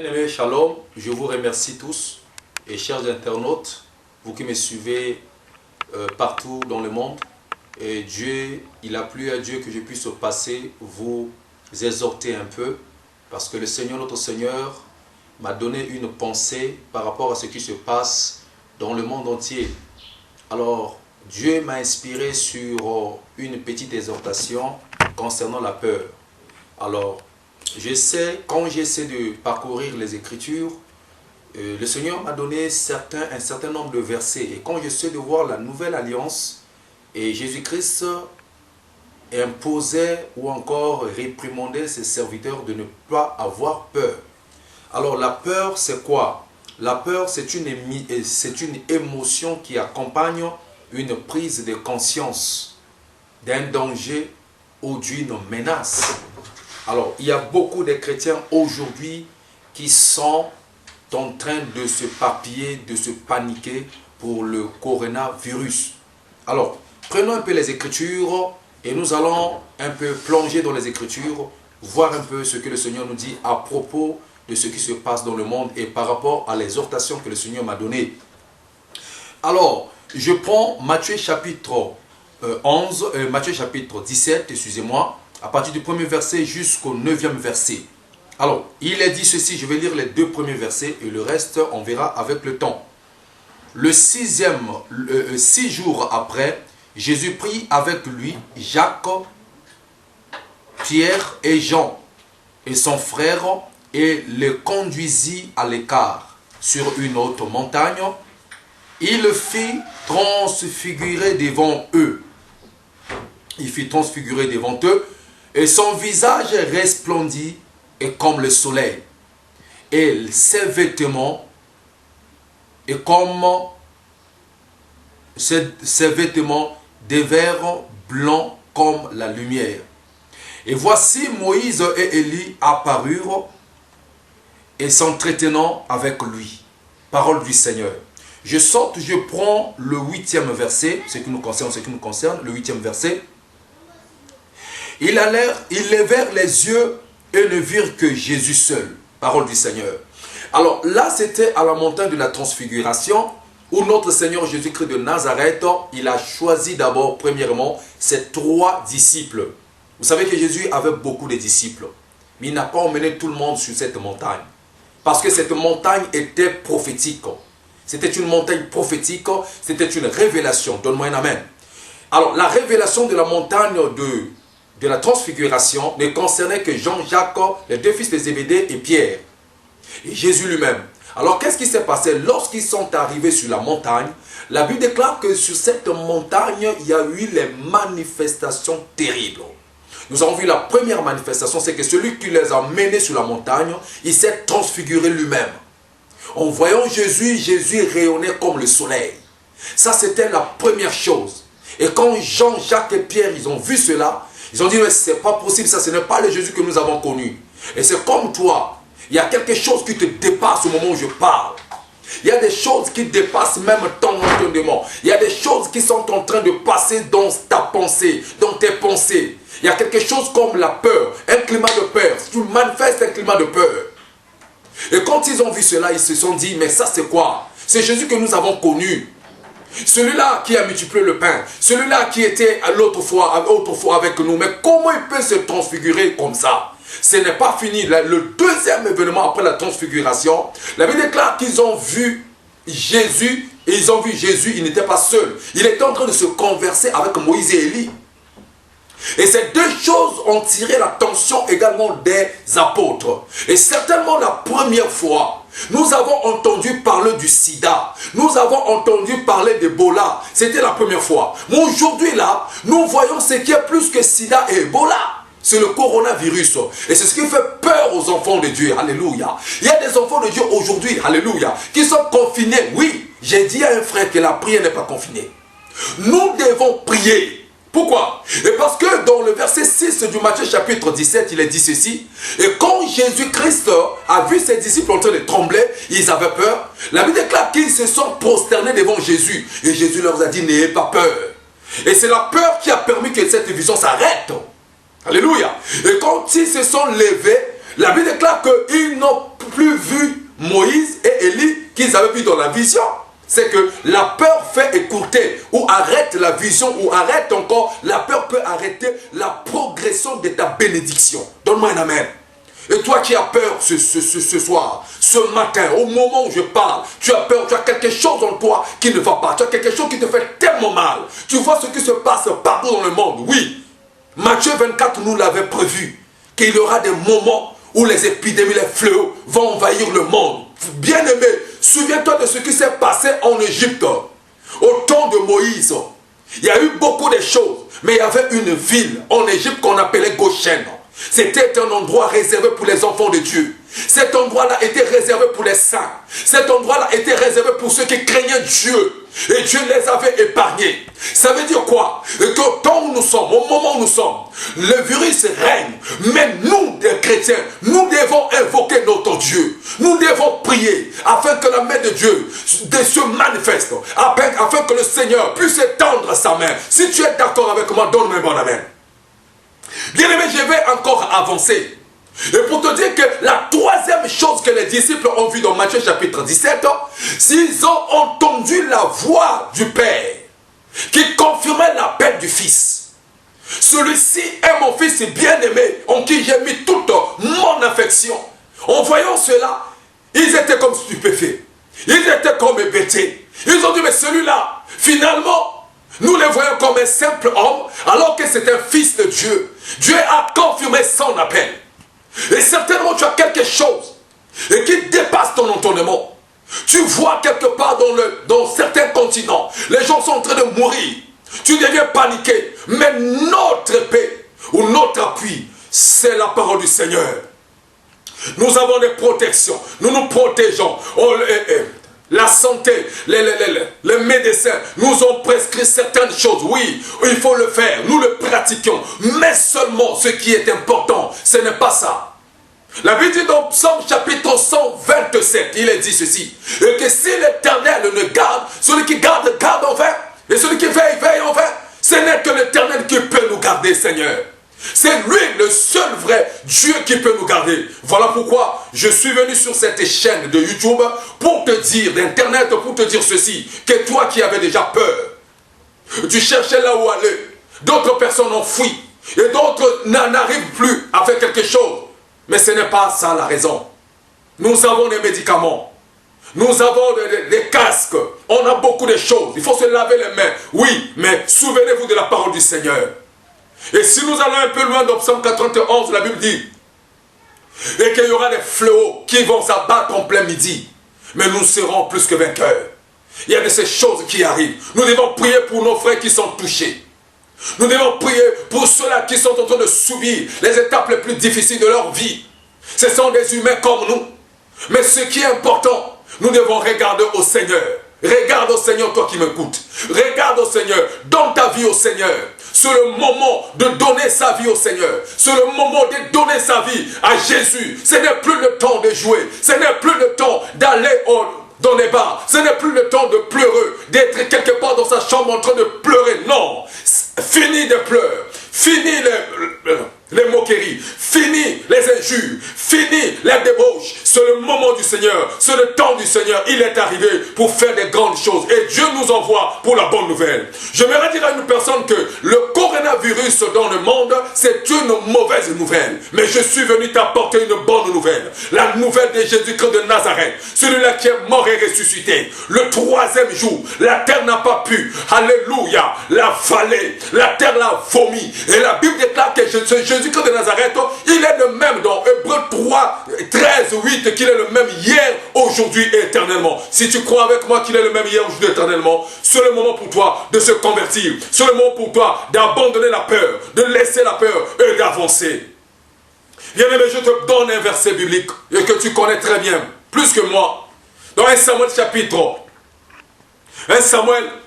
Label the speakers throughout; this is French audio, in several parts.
Speaker 1: Bien-aimés, shalom, je vous remercie tous et chers internautes, vous qui me suivez partout dans le monde. Et Dieu, il a plu à Dieu que je puisse passer, vous exhorter un peu, parce que le Seigneur, notre Seigneur, m'a donné une pensée par rapport à ce qui se passe dans le monde entier. Alors, Dieu m'a inspiré sur une petite exhortation concernant la peur. Alors, quand j'essaie de parcourir les Écritures, le Seigneur m'a donné un certain nombre de versets. Et quand j'essaie de voir la nouvelle alliance, et Jésus-Christ imposait ou encore réprimandait ses serviteurs de ne pas avoir peur. Alors la peur, c'est quoi? La peur, c'est une émotion qui accompagne une prise de conscience d'un danger ou d'une menace. Alors, il y a beaucoup de chrétiens aujourd'hui qui sont en train de se papiller, de se paniquer pour le coronavirus. Alors, prenons un peu les Écritures et nous allons un peu plonger dans les Écritures, voir un peu ce que le Seigneur nous dit à propos de ce qui se passe dans le monde et par rapport à l'exhortation que le Seigneur m'a donnée. Alors, je prends Matthieu chapitre 17, excusez-moi, à partir du premier verset jusqu'au 9e verset. Alors, il est dit ceci, je vais lire les 2 premiers versets et le reste, on verra avec le temps. 6 jours après, Jésus prit avec lui Jacques, Pierre et Jean et son frère et les conduisit à l'écart sur une haute montagne. Il le fit transfigurer devant eux. Et son visage resplendit et comme le soleil. Et ses vêtements devinrent blancs comme la lumière. Et voici Moïse et Élie apparurent et s'entretenant avec lui. Parole du Seigneur. Je prends le 8e verset, ce qui nous concerne, le 8e verset. Ils levèrent les yeux et ne virent que Jésus seul. Parole du Seigneur. Alors là, c'était à la montagne de la transfiguration où notre Seigneur Jésus-Christ de Nazareth, il a choisi d'abord, premièrement, ses 3 disciples. Vous savez que Jésus avait beaucoup de disciples, mais il n'a pas emmené tout le monde sur cette montagne. Parce que cette montagne était prophétique. C'était une montagne prophétique, c'était une révélation. Donne-moi un amen. Alors, la révélation de la montagne de la transfiguration ne concernait que Jean, Jacques, les 2 fils de Zébédée et Pierre. Et Jésus lui-même. Alors, qu'est-ce qui s'est passé? Lorsqu'ils sont arrivés sur la montagne, la Bible déclare que sur cette montagne, il y a eu les manifestations terribles. Nous avons vu la première manifestation, c'est que celui qui les a menés sur la montagne, il s'est transfiguré lui-même. En voyant Jésus, Jésus rayonnait comme le soleil. Ça, c'était la première chose. Et quand Jean, Jacques et Pierre, ils ont vu cela, ils ont dit, mais c'est pas possible, ça, ce n'est pas le Jésus que nous avons connu. Et c'est comme toi, il y a quelque chose qui te dépasse au moment où je parle. Il y a des choses qui dépassent même ton entendement. Il y a des choses qui sont en train de passer dans ta pensée, dans tes pensées. Il y a quelque chose comme la peur, un climat de peur. Tu manifestes un climat de peur. Et quand ils ont vu cela, ils se sont dit, mais ça c'est quoi? C'est Jésus que nous avons connu. Celui-là qui a multiplié le pain. Celui-là qui était autrefois avec nous. Mais comment il peut se transfigurer comme ça? Ce n'est pas fini. Le 2e événement après la transfiguration, la Bible déclare qu'ils ont vu Jésus. Et ils ont vu Jésus, il n'était pas seul. Il était en train de se converser avec Moïse et Élie. Et ces 2 choses ont tiré l'attention également des apôtres. Et certainement la première fois, nous avons entendu parler du sida. Nous avons entendu parler d'Ebola. C'était la première fois. Mais aujourd'hui là, nous voyons ce qui est plus que sida et Ebola. C'est le coronavirus. Et c'est ce qui fait peur aux enfants de Dieu. Alléluia. Il y a des enfants de Dieu aujourd'hui, alléluia, qui sont confinés. Oui, j'ai dit à un frère que la prière n'est pas confinée. Nous devons prier. Pourquoi? Et parce que dans le verset 6 du Matthieu chapitre 17, il est dit ceci. Et quand Jésus-Christ a vu ses disciples en train de trembler, ils avaient peur. La Bible déclare qu'ils se sont prosternés devant Jésus. Et Jésus leur a dit, n'ayez pas peur. Et c'est la peur qui a permis que cette vision s'arrête. Alléluia. Et quand ils se sont levés, La Bible déclare qu'ils n'ont plus vu Moïse et Élie qu'ils avaient vu dans la vision. C'est que la peur fait écourter ou arrête la vision ou arrête encore. La peur peut arrêter la progression de ta bénédiction. Donne-moi un amen. Et toi qui as peur ce soir, ce matin, au moment où je parle, tu as peur, tu as quelque chose en toi qui ne va pas. Tu as quelque chose qui te fait tellement mal. Tu vois ce qui se passe partout dans le monde. Oui, Matthieu 24 nous l'avait prévu. Qu'il y aura des moments où les épidémies, les fléaux vont envahir le monde. Bien-aimé, souviens-toi de ce qui s'est passé en Égypte. Au temps de Moïse, il y a eu beaucoup de choses. Mais il y avait une ville en Égypte qu'on appelait Goshen. C'était un endroit réservé pour les enfants de Dieu. Cet endroit-là était réservé pour les saints. Cet endroit-là était réservé pour ceux qui craignaient Dieu. Et Dieu les avait épargnés. Ça veut dire quoi? Qu'au temps où nous sommes, au moment où nous sommes, le virus règne. Mais nous, les chrétiens, nous devons invoquer notre Dieu. Nous devons prier afin que la main de Dieu se manifeste. Afin que le Seigneur puisse étendre sa main. Si tu es d'accord avec moi, donne-moi un bon amen. Bien aimé, je vais encore avancer. Et pour te dire que la troisième chose que les disciples ont vue dans Matthieu chapitre 17, s'ils ont entendu la voix du Père qui confirmait l'appel du Fils. Celui-ci est mon Fils bien-aimé en qui j'ai mis toute mon affection. En voyant cela, ils étaient comme stupéfaits. Ils étaient comme hébétés. Ils ont dit, mais celui-là, finalement, nous le voyons comme un simple homme, alors que c'est un fils de Dieu. Dieu a confirmé son appel. Et certainement tu as quelque chose et qui dépasse ton entendement. Tu vois quelque part dans certains continents, les gens sont en train de mourir. Tu deviens paniqué. Mais notre paix ou notre appui, c'est la parole du Seigneur. Nous avons des protections. Nous nous protégeons. La santé, les médecins nous ont prescrit certaines choses. Oui, il faut le faire. Nous le pratiquons. Mais seulement ce qui est important, ce n'est pas ça. La Bible dit dans Psaume chapitre 127, il est dit ceci. Et que si l'Éternel ne garde, celui qui garde, garde en vain. Et celui qui veille, veille en vain. Ce n'est que l'Éternel qui peut nous garder, Seigneur. C'est lui le seul vrai Dieu qui peut nous garder. Voilà pourquoi je suis venu sur cette chaîne de YouTube pour te dire, d'Internet, pour te dire ceci. Que toi qui avais déjà peur, tu cherchais là où aller. D'autres personnes ont fui. Et d'autres n'arrivent plus à faire quelque chose. Mais ce n'est pas ça la raison. Nous avons des médicaments. Nous avons des casques. On a beaucoup de choses. Il faut se laver les mains. Oui, mais souvenez-vous de la parole du Seigneur. Et si nous allons un peu loin dans Psaume 91, la Bible dit et qu'il y aura des fléaux qui vont s'abattre en plein midi. Mais nous serons plus que vainqueurs. Il y a de ces choses qui arrivent. Nous devons prier pour nos frères qui sont touchés. Nous devons prier pour ceux-là qui sont en train de subir les étapes les plus difficiles de leur vie. Ce sont des humains comme nous. Mais ce qui est important, nous devons regarder au Seigneur. Regarde au Seigneur, toi qui m'écoutes. Regarde au Seigneur. Donne ta vie au Seigneur. C'est le moment de donner sa vie au Seigneur. C'est le moment de donner sa vie à Jésus. Ce n'est plus le temps de jouer. Ce n'est plus le temps d'aller dans les bars. Ce n'est plus le temps de pleurer, d'être quelque part dans sa chambre en train de pleurer. Non. Fini de pleurer. Fini les moqueries. Fini les injures. Fini les débauches. C'est le moment du Seigneur. C'est le temps du Seigneur. Il est arrivé pour faire des grandes choses. Et Dieu nous envoie pour la bonne nouvelle. J'aimerais dire à une personne que le coronavirus dans le monde, c'est une mauvaise nouvelle. Mais je suis venu t'apporter une bonne nouvelle. La nouvelle de Jésus-Christ de Nazareth. Celui-là qui est mort et ressuscité. Le troisième jour, la terre n'a pas pu. Alléluia. La vallée. La terre l'a vomi. Et la Bible déclare que Jésus-Christ de Nazareth, il est le même dans Hébreux 3, 13, 8, qu'il est le même hier, aujourd'hui et éternellement. Si tu crois avec moi qu'il est le même hier, aujourd'hui et éternellement, c'est le moment pour toi de se convertir. C'est le moment pour toi d'abandonner la peur, de laisser la peur et d'avancer. Bien-aimé, je te donne un verset biblique et que tu connais très bien, plus que moi. Dans 1 Samuel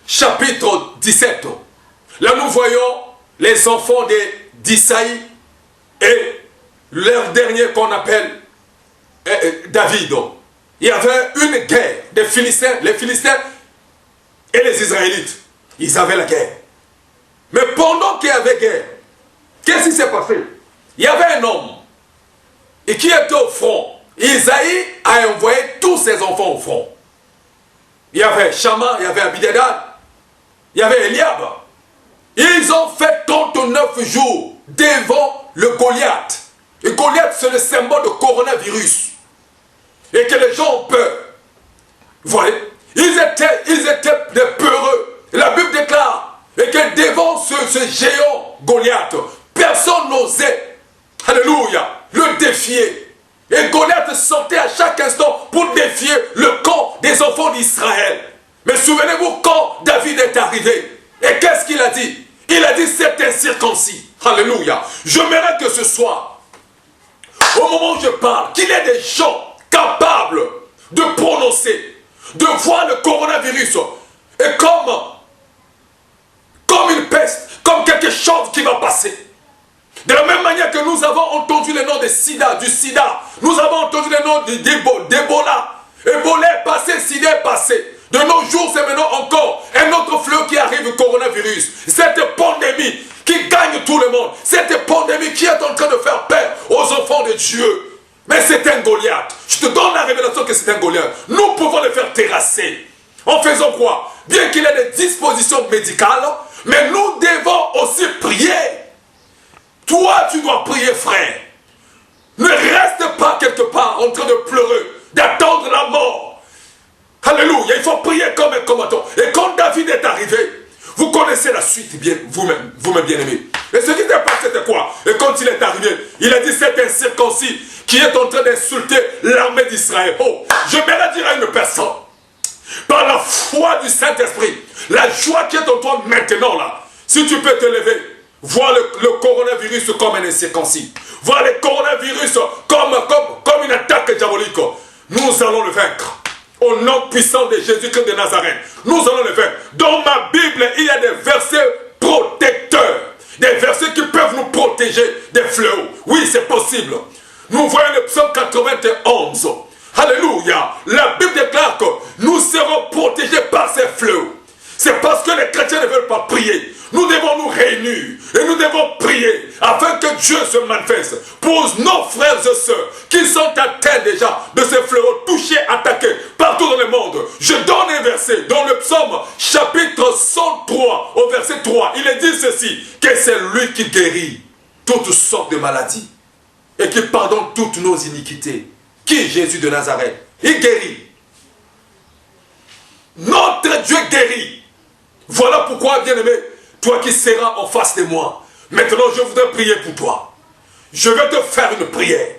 Speaker 1: chapitre 17. Là, nous voyons les enfants d'Isaïe et leur dernier qu'on appelle David. Il y avait une guerre des Philistins, les Philistins et les Israélites. Ils avaient la guerre. Mais pendant qu'il y avait guerre, qu'est-ce qui s'est passé? Il y avait un homme. et qui était au front. Isaïe a envoyé tous ses enfants au front. Il y avait Shama, il y avait Abinadab, il y avait Eliab. Ils ont fait 39 jours devant le Goliath. Et Goliath, c'est le symbole de coronavirus. Et que les gens ont peur. Vous voyez, ils étaient des peureux. La Bible déclare et que devant ce géant Goliath, personne n'osait, alléluia, le défier. Et Goliath sortait à chaque instant pour défier le camp des enfants d'Israël. Mais souvenez-vous quand David est arrivé. Et qu'est-ce qu'il a dit? Il a dit c'est incirconcis. Alléluia. J'aimerais que ce soit, au moment où je parle, qu'il y ait des gens capables de prononcer, de voir le coronavirus et comme une peste, comme quelque chose qui va passer. De la même manière que nous avons entendu le nom du sida, nous avons entendu le nom d'Ebola. Ebola est passé, sida est passé. De nos jours, c'est maintenant encore un autre fleuve qui arrive, le coronavirus. Cette pandémie qui gagne tout le monde. Cette pandémie qui est en train de faire peur aux enfants de Dieu. Mais c'est un Goliath. Je te donne la révélation que c'est un Goliath. Nous pouvons le faire terrasser. En faisant quoi? Bien qu'il ait des dispositions médicales, mais nous devons aussi prier. Toi, tu dois prier, frère. Ne reste pas quelque part en train de pleurer, d'attendre la mort. Alléluia, il faut prier comme un combattant. Et quand David est arrivé, vous connaissez la suite bien, vous-même bien-aimés. Et ce qui s'est passé, c'était quoi? Et quand il est arrivé, il a dit c'est un incirconcis qui est en train d'insulter l'armée d'Israël. Oh, je vais dire à une personne, par la foi du Saint-Esprit, la joie qui est en toi maintenant là, si tu peux te lever, voir le coronavirus comme un incirconcis, voir le coronavirus comme une attaque diabolique, nous allons le vaincre. Au nom puissant de Jésus-Christ de Nazareth, nous allons le faire. Dans ma Bible, il y a des versets protecteurs. Des versets qui peuvent nous protéger des fléaux. Oui, c'est possible. Nous voyons le psaume 91. Alléluia. La Bible déclare que nous serons protégés par ces fléaux. C'est parce que les chrétiens ne veulent pas prier. Nous devons nous réunir et nous devons prier afin que Dieu se manifeste pour nos frères et sœurs qui sont atteints déjà de ces fléaux, touchés, attaqués partout dans le monde. Je donne un verset dans le psaume chapitre 103 au verset 3. Il est dit ceci, que c'est lui qui guérit toutes sortes de maladies et qui pardonne toutes nos iniquités. Qui est Jésus de Nazareth? Il guérit. Notre Dieu guérit. Voilà pourquoi, bien-aimé, toi qui seras en face de moi, maintenant je voudrais prier pour toi. Je vais te faire une prière.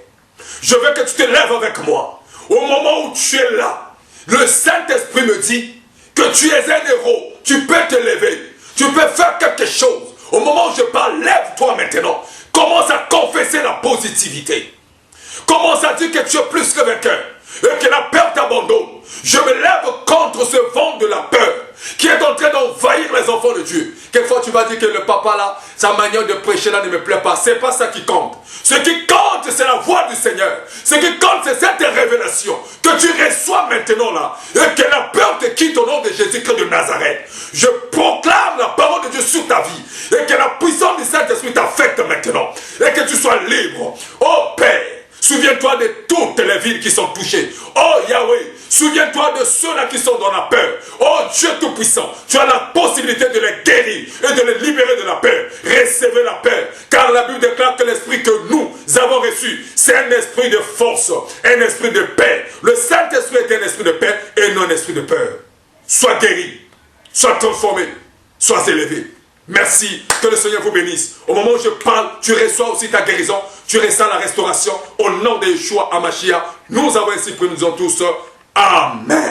Speaker 1: Je veux que tu te lèves avec moi. Au moment où tu es là, le Saint-Esprit me dit que tu es un héros. Tu peux te lever. Tu peux faire quelque chose. Au moment où je parle, lève-toi maintenant. Commence à confesser la positivité. Commence à dire que tu es plus que vainqueur. Et que la peur t'abandonne. Je me lève contre ce vent de la peur qui est en train d'envahir les enfants de Dieu. Quelquefois tu vas dire que le papa là, sa manière de prêcher là ne me plaît pas. C'est pas ça qui compte. Ce qui compte, c'est la voix du Seigneur. Ce qui compte, c'est cette révélation que tu reçois maintenant là. Et que la peur te quitte au nom de Jésus-Christ de Nazareth. Je proclame la parole de Dieu sur ta vie. Et que la puissance du Saint-Esprit t'affecte maintenant. Et que tu sois libre. Oh Père, souviens-toi de toutes les villes qui sont touchées. Oh Yahweh, souviens-toi de ceux-là qui sont dans la peur. Oh Dieu Tout-Puissant, tu as la possibilité de les guérir et de les libérer de la peur. Recevez la peur, car la Bible déclare que l'esprit que nous avons reçu, c'est un esprit de force, un esprit de paix. Le Saint-Esprit est un esprit de paix et non un esprit de peur. Sois guéri, sois transformé, sois élevé. Merci, que le Seigneur vous bénisse. Au moment où je parle, tu reçois aussi ta guérison, tu reçois la restauration. Au nom de Yeshua HaMashiach, nous avons ainsi prié, nous en tous. Amen.